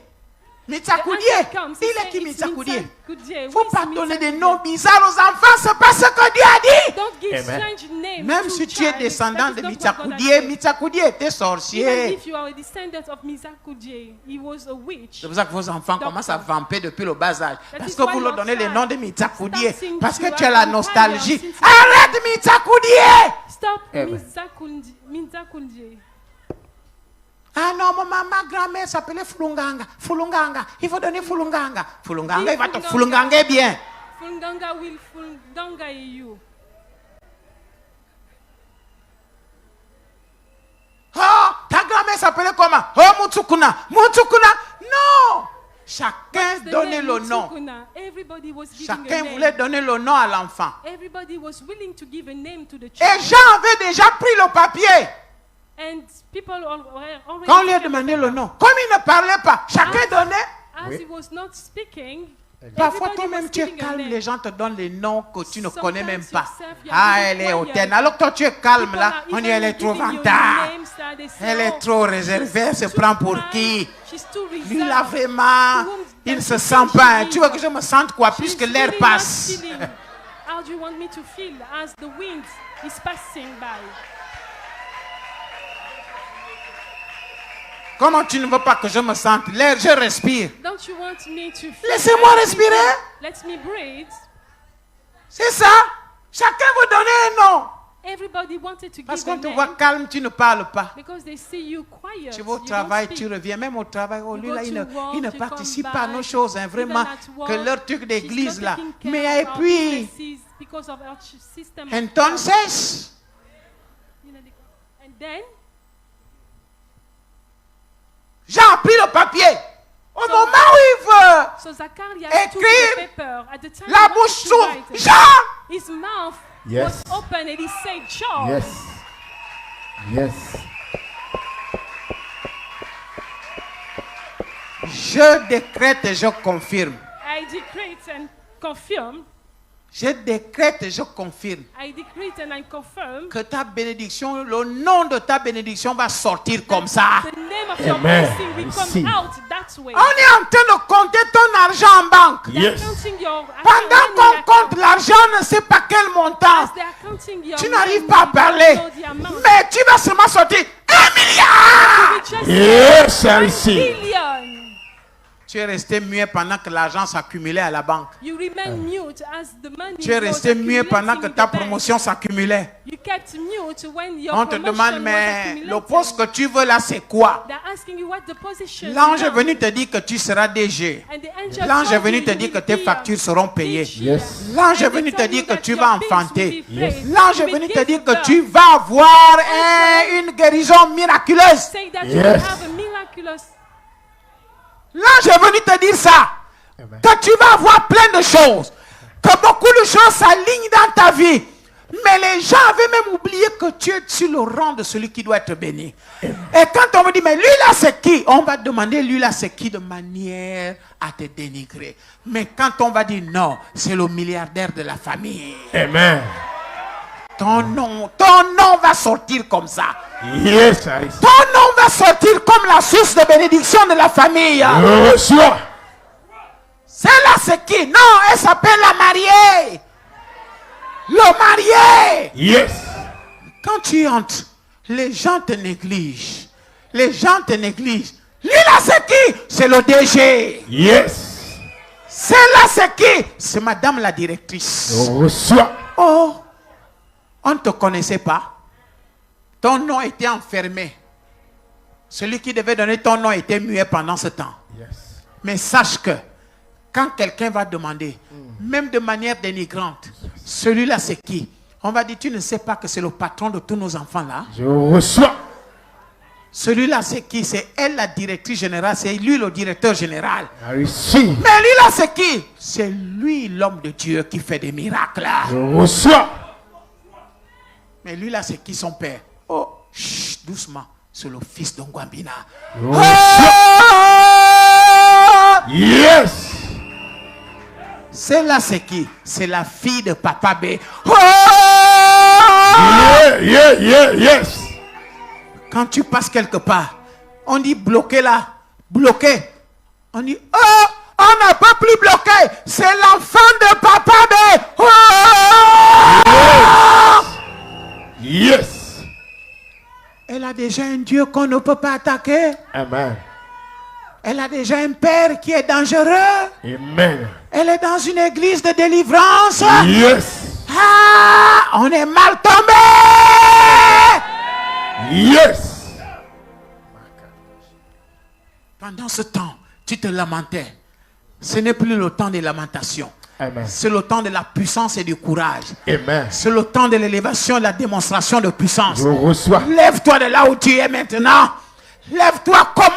Mitsakoudie. answer comes, he Il est said, qui "It's Mitsakoudie? Mitsakoudie." Il ne faut Who is pas donner des Mitsakoudie? noms bizarres aux enfants, c'est pas ce que Dieu a dit. Don't give Amen. strange names Même to si tu es child. descendant That de is not what God has Mitsakoudie, said. Mitsakoudie était Even sorcier. if you are a descendant of Mitsakoudie, he was a witch. C'est pour ça que vos enfants commencent à vamper depuis le bas âge. Parce que vous leur donnez les noms de Mitsakoudie. Parce que tu as la nostalgie. Arrête Mitsakoudie! Stop Amen. Mitsakoudie. Ah non, ma grand-mère s'appelait Fulunganga. Fulunganga. Il faut donner Fulunganga. Fulunganga, il va te Fulunganger bien. Fulganga will Fulganga you. Oh, ta grand-mère s'appelait comment? Oh, Mutsukuna. Mutsukuna. Non! Chacun The donnait name le nom. Mutsukuna. Everybody was giving Chacun a name. voulait donner le nom à l'enfant. Everybody was willing to give a name to the Et child. Jean avait déjà pris le papier. And people already Quand on lui a demandé le nom, comme il ne parlait pas, chacun donnait. as Oui. he was not speaking, Parfois, everybody toi-même, was tu es giving a calme, name. les gens te donnent les noms que tu ne Sometimes connais même pas. yourself, you are Ah, really elle est quiet. hautaine. Alors que toi, tu es calme People là, are on dit even elle est trop giving you vantard. names that they say, Elle est "Oh, trop réservée, elle se she's prend too pour high, qui? she's too Lui là, reserved. vraiment, To whom il ne does se she sent think pas. she Hein. is? Tu veux que je me sente quoi, She's puisque really l'air not passe? feeling. How do you want me to feel as the wind is passing by? Comment tu ne veux pas que je me sente? L'air, je respire. Don't you want me to feel? Laissez-moi as respirer. Let me breathe. C'est ça. Chacun veut donner un nom. Everybody wanted to Parce give a qu'on te name voit calme, tu ne parles pas. because they see you quiet. Tu vas au you travail, don't tu speak. reviens, même au travail, oh, You lui go là, to work, il ne you participe come pas à nos back, choses, hein, even vraiment, at work, que leur truc she's d'église not là. taking care Mais et of our puis, businesses because of our system of entonces, and then Jean a pris le papier. Au moment où il veut, so Zacharias took écrire, the paper at the time la he wanted bouche to s'ouvre. write. Jean, His mouth Yes. was open and he said, "John." Yes. Yes. je décrète et je confirme. I decree it and confirm. Je décrète et je confirme I decree it and I confirm. que ta bénédiction, le nom de ta bénédiction va sortir comme ça. The name of your Amen. blessing will Receive. come out that way. On est en train de compter ton argent en banque. They are Yes. counting your Pendant qu'on compte l'argent, on ne sait pas quel montant. as they are counting your Tu n'arrives money, pas à they parler. don't know the amount. Mais tu vas seulement sortir 1 milliard. We just Yes, I said receive. 1 billion. Tu es resté muet pendant que l'argent s'accumulait à la banque. You remain mute as the money Tu es was resté muet pendant que accumulating ta in the bank. promotion s'accumulait. You kept mute when your On te promotion demande, was mais accumulating. le poste que tu veux là, c'est quoi? They're asking you what the position L'ange est now. venu te dire que tu seras DG. And the angel L'ange est told venu you te you dire que will tes be factures a seront payées. teacher. Yes. L'ange est And venu they te told dire you que that tu your vas bills enfanter. will be Yes. paid. L'ange You est will venu te give dire que birth. tu vas avoir une guérison miraculeuse. Say that you Yes. will have a miraculous. L'ange est venu te dire ça. Amen. Que tu vas avoir plein de choses. Que beaucoup de choses s'alignent dans ta vie. Mais les gens avaient même oublié que tu es sur le rang de celui qui doit être béni. Et quand on me dit, mais lui là c'est qui? On va demander, lui là c'est qui de manière à te dénigrer. Mais quand on va dire, non, c'est le milliardaire de la famille. Amen. Ton nom va sortir comme ça. Yes, I receive. Ton nom va sortir comme la source de bénédiction de la famille. Je reçois. Celle-là, c'est qui? Non, elle s'appelle la mariée. Le marié. Yes. Quand tu entres, les gens te négligent. Les gens te négligent. Lui là, c'est qui? C'est le DG. Yes. Celle-là, c'est qui? C'est madame la directrice. Je reçois. Oh, on ne te connaissait pas. Ton nom était enfermé. Celui qui devait donner ton nom était muet pendant ce temps. Yes. Mais sache que quand quelqu'un va demander, même de manière dénigrante, celui-là c'est qui? On va dire, tu ne sais pas que c'est le patron de tous nos enfants là. Je reçois. Celui-là c'est qui? C'est elle la directrice générale, c'est lui le directeur général. I receive. Mais lui là c'est qui? C'est lui l'homme de Dieu qui fait des miracles là. Je reçois. Mais lui là c'est qui son père? Oh, chut, doucement, c'est le fils d'Ongwambina. Je reçois. Yes. Celle-là c'est qui? C'est la fille de Papa B. Oh! Yes. Quand tu passes quelque part, on dit bloqué là, bloqué. On dit, oh, on n'a pas plus bloqué. C'est l'enfant de papa, mais... Oh! Yes. Elle a déjà un Dieu qu'on ne peut pas attaquer. Amen. Elle a déjà un père qui est dangereux. Amen. Elle est dans une église de délivrance. Yes. Ah, on est mal tombé. Yes. Pendant ce temps, tu te lamentais. Ce n'est plus le temps des lamentations. Amen. C'est le temps de la puissance et du courage. Amen. C'est le temps de l'élévation et de la démonstration de puissance. Je reçois. Lève-toi de là où tu es maintenant. Lève-toi comme